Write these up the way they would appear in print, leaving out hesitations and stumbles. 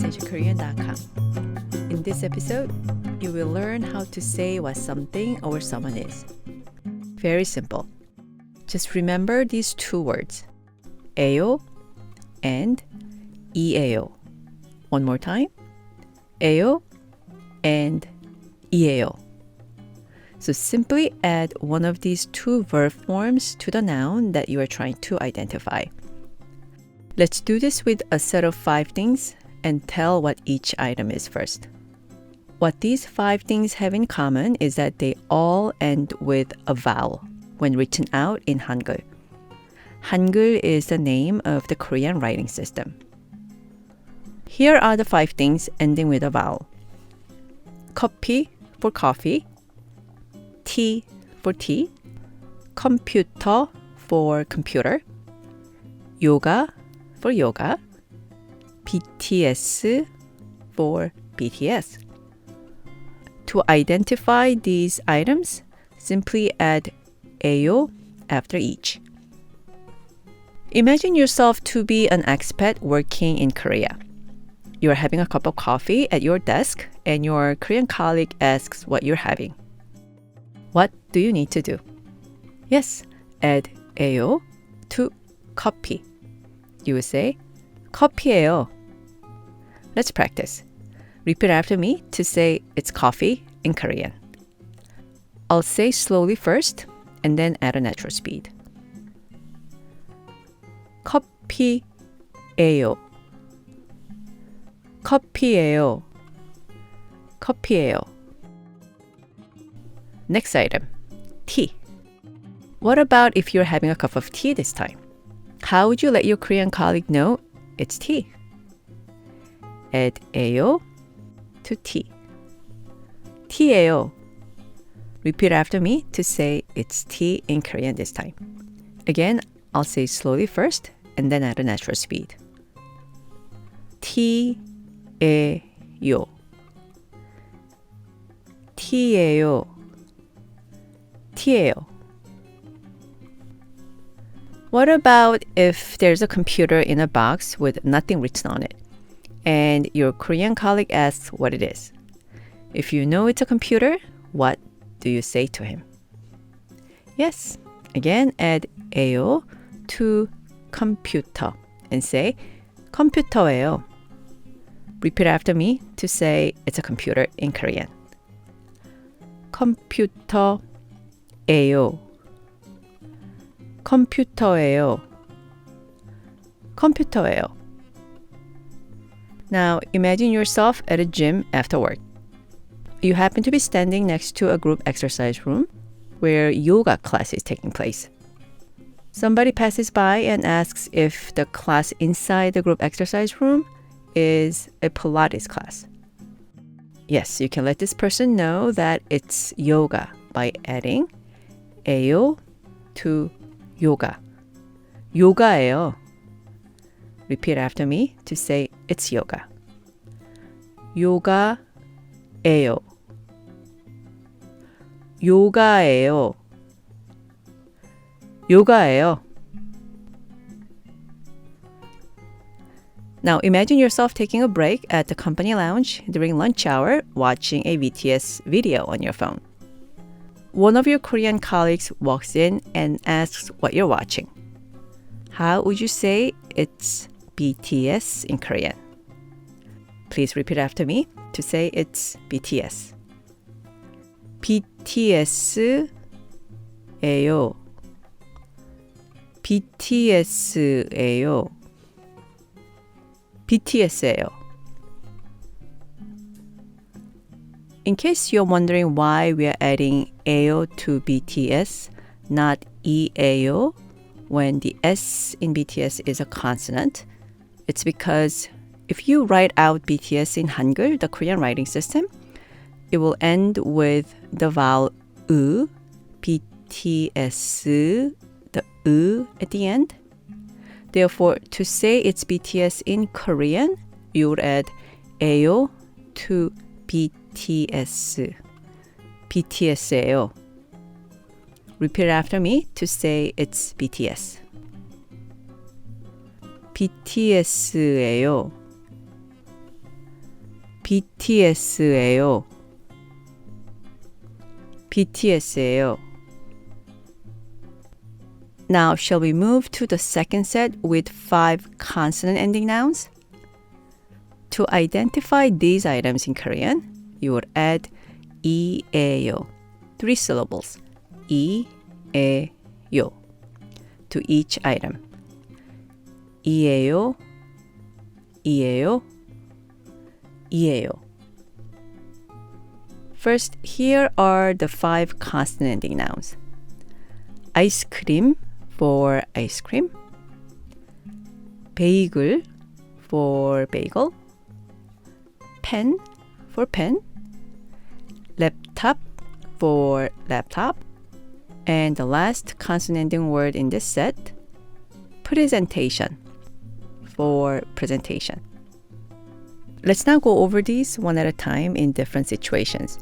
SHKorean.com. In this episode, you will learn how to say what something or someone is. Very simple. Just remember these two words, 에요 and 이에요. One more time, 에요 and 이에요. So simply add one of these two verb forms to the noun that you are trying to identify. Let's do this with a set of 5 things and tell what each item is first. What these 5 things have in common is that they all end with a vowel when written out in Hangul. Hangul is the name of the Korean writing system. Here are the 5 things ending with a vowel. 커피 for coffee, tea for tea, computer for computer, yoga for yoga, BTS for BTS. To identify these items, simply add 에요 after each. Imagine yourself to be an expat working in Korea. You are having a cup of coffee at your desk and your Korean colleague asks what you're having. What do you need to do? Yes, add 에요 to 커피. You will say, 커피예요. Let's practice. Repeat after me to say it's coffee in Korean. I'll say slowly first and then at a natural speed. 커피예요. 커피예요. 커피예요. Next item, tea. What about if you're having a cup of tea this time? How would you let your Korean colleague know it's tea? Add 에요 to tea. 티예요. Repeat after me to say it's tea in Korean this time. Again, I'll say slowly first and then at a natural speed. 티예요. 티예요. 티예요. What about if there's a computer in a box with nothing written on it, and your Korean colleague asks what it is? If you know it's a computer, what do you say to him? Yes, again, add 에요 to computer and say 컴퓨터예요. Repeat after me to say it's a computer in Korean. 컴퓨터예요. 컴퓨터예요. 컴퓨터예요. Now, imagine yourself at a gym after work. You happen to be standing next to a group exercise room where yoga class is taking place. Somebody passes by and asks if the class inside the group exercise room is a Pilates class. Yes, you can let this person know that it's yoga by adding 에요 to yoga. 요가예요. Repeat after me to say it's yoga. 요가예요. 요가예요. 요가예요. Now imagine yourself taking a break at the company lounge during lunch hour watching a BTS video on your phone. One of your Korean colleagues walks in and asks what you're watching. How would you say it's BTS in Korean? Please repeat after me to say it's BTS. BTS예요. BTS예요. BTS예요. In case you're wondering why we are adding 에요 to BTS, not 이에요, when the S in BTS is a consonant, it's because if you write out BTS in Hangul, the Korean writing system, it will end with the vowel 으, BTS, the 으 at the end. Therefore, to say it's BTS in Korean, you would add 에요 to BTS. BTS예요. Repeat after me to say it's BTS. BTS예요. BTS예요. BTS예요. Now, shall we move to the second set with 5 consonant-ending nouns? To identify these items in Korean, you would add 이에요, 3 syllables, 이에요, to each item. 이에요, 이에요, 이에요. First, here are the 5 consonant-ending nouns. Ice cream for ice cream, bagel for bagel, pen for pen, laptop for laptop, and the last consonant-ending word in this set, presentation for presentation. Let's now go over these one at a time in different situations.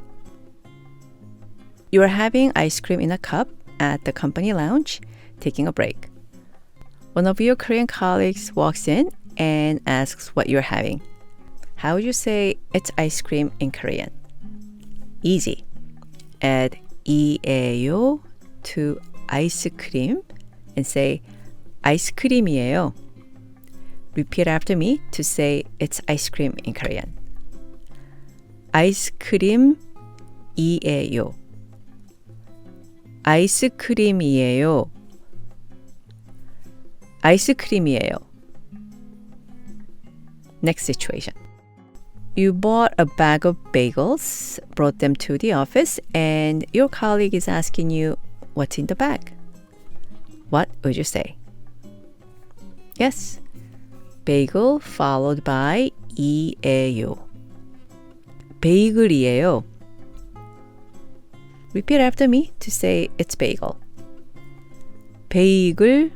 You are having ice cream in a cup at the company lounge, taking a break. One of your Korean colleagues walks in and asks what you're having. How would you say it's ice cream in Korean? Easy. Add 이에요 to ice cream and say 아이스크림이에요. Repeat after me to say it's ice cream in Korean. 아이스크림이에요. 아이스크림이에요. 아이스크림이에요. Next situation. You bought a bag of bagels, brought them to the office, and your colleague is asking you what's in the bag. What would you say? Yes, bagel followed by 이에요. 베이글이에요. Repeat after me to say it's bagel. 베이글이에요.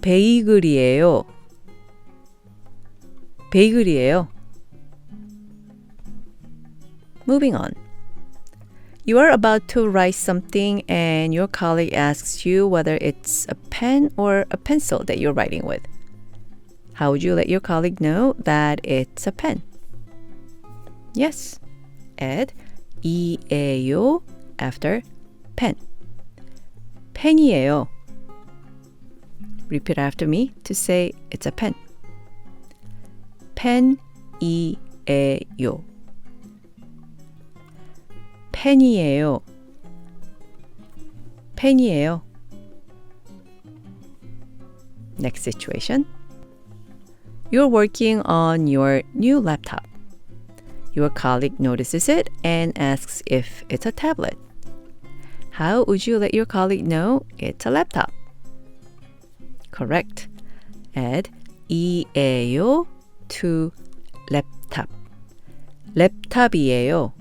베이글이에요. 베이글이에요. Moving on. You are about to write something and your colleague asks you whether it's a pen or a pencil that you're writing with. How would you let your colleague know that it's a pen? Yes, add 이에요 after pen. 펜이에요. Repeat after me to say it's a pen. 펜이에요. 펜이에요. 펜이에요. Next situation. You're working on your new laptop. Your colleague notices it and asks if it's a tablet. How would you let your colleague know it's a laptop? Correct. Add 이에요 to laptop. 랩탑이에요.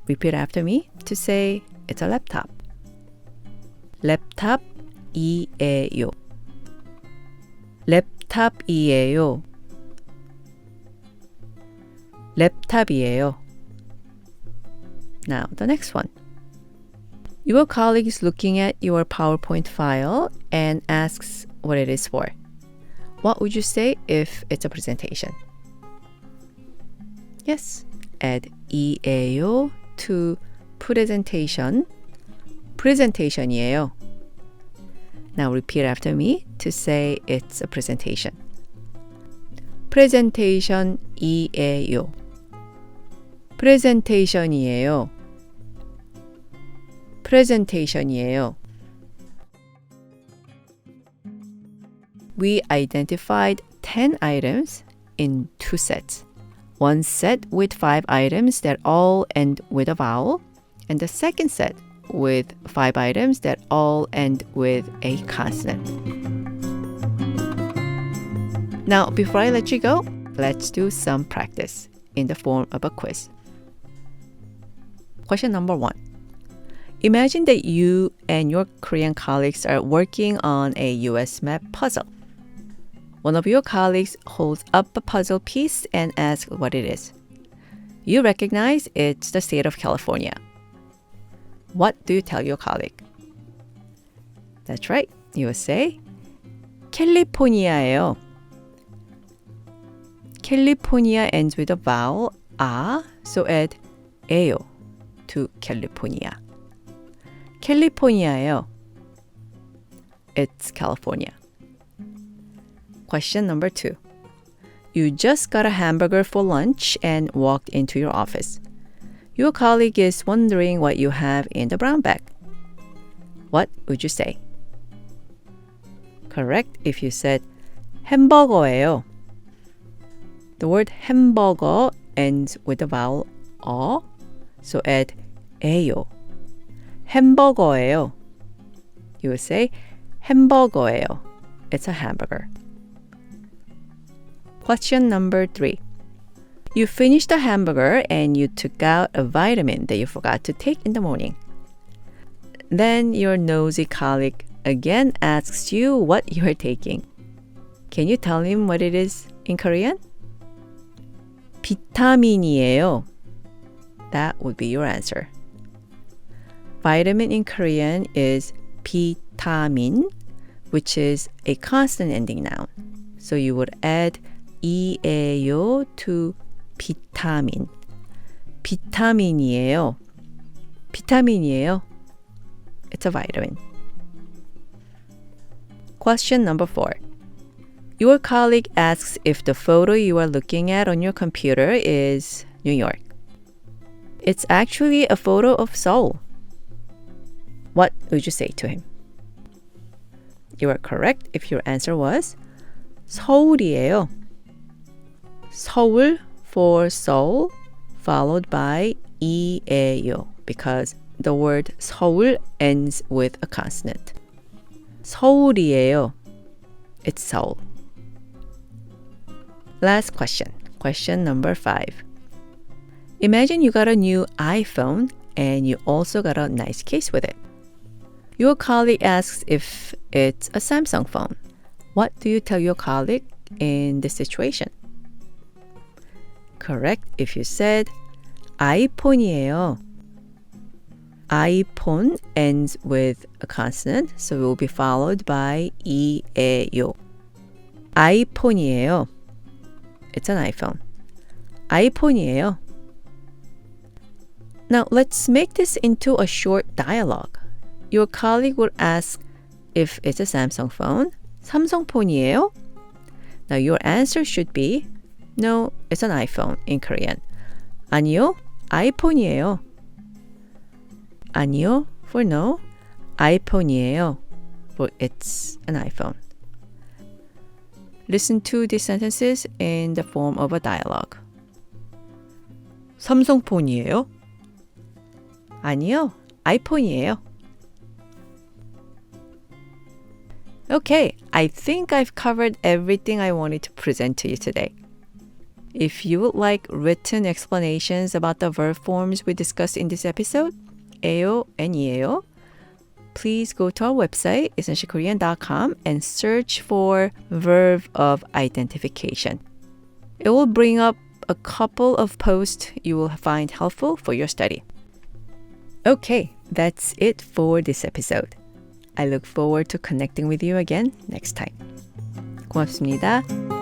Repeat after me to say it's a laptop. 랩탑이에요. 랩탑이에요. 랩탑이에요. Now, the next one. Your colleague is looking at your PowerPoint file and asks what it is for. What would you say if it's a presentation? Yes, add 이에요 to presentation. presentation이에요. Now repeat after me to say it's a presentation. presentation이에요. presentation이에요. presentation이에요. We identified 10 items in 2 sets. One set with 5 items that all end with a vowel, and the second set with 5 items that all end with a consonant. Now, before I let you go, let's do some practice in the form of a quiz. Question number 1. Imagine that you and your Korean colleagues are working on a US map puzzle. One of your colleagues holds up a puzzle piece and asks what it is. You recognize it's the state of California. What do you tell your colleague? That's right. You will say, 캘리포니아예요. California ends with a vowel a, so add 에요 to California. 캘리포니아예요. It's California. Question number 2. You just got a hamburger for lunch and walked into your office. Your colleague is wondering what you have in the brown bag. What would you say? Correct if you said 햄버거예요. The word hamburger ends with the vowel 어, so add 에요. 햄버거예요. You would say 햄버거예요. It's a hamburger. Question number 3. You finished the hamburger and you took out a vitamin that you forgot to take in the morning. Then your nosy colleague again asks you what you are taking. Can you tell him what it is in Korean? 비타민이에요. That would be your answer. Vitamin in Korean is 비타민, which is a consonant ending noun. So you would add 이에요 to 비타민. 비타민이에요. 비타민이에요. It's a vitamin. Question number 4. Your colleague asks if the photo you are looking at on your computer is New York. It's actually a photo of Seoul. What would you say to him? You are correct if your answer was 서울이에요. 서울 for Seoul followed by 이에요 because the word 서울 ends with a consonant. 서울이에요. It's Seoul. Last question. Question number 5. Imagine you got a new iPhone and you also got a nice case with it. Your colleague asks if it's a Samsung phone. What do you tell your colleague in this situation? Correct if you said 아이폰이에요. iPhone ends with a consonant, so it will be followed by 이에요. 아이폰이에요. It's an iPhone. 아이폰이에요. Now let's make this into a short dialogue. Your colleague would ask if it's a Samsung phone. 삼성폰이에요? Now your answer should be no, it's an iPhone in Korean. 아니요, 아이폰이에요. 아니요 for no, 아이폰이에요 for it's an iPhone. Listen to these sentences in the form of a dialogue. 삼성폰이에요? 아니요, 아이폰이에요. Okay, I think I've covered everything I wanted to present to you today. If you would like written explanations about the verb forms we discussed in this episode, 에요 and 이에요, please go to our website, essentialkorean.com, and search for verb of identification. It will bring up a couple of posts you will find helpful for your study. Okay, that's it for this episode. I look forward to connecting with you again next time. 고맙습니다.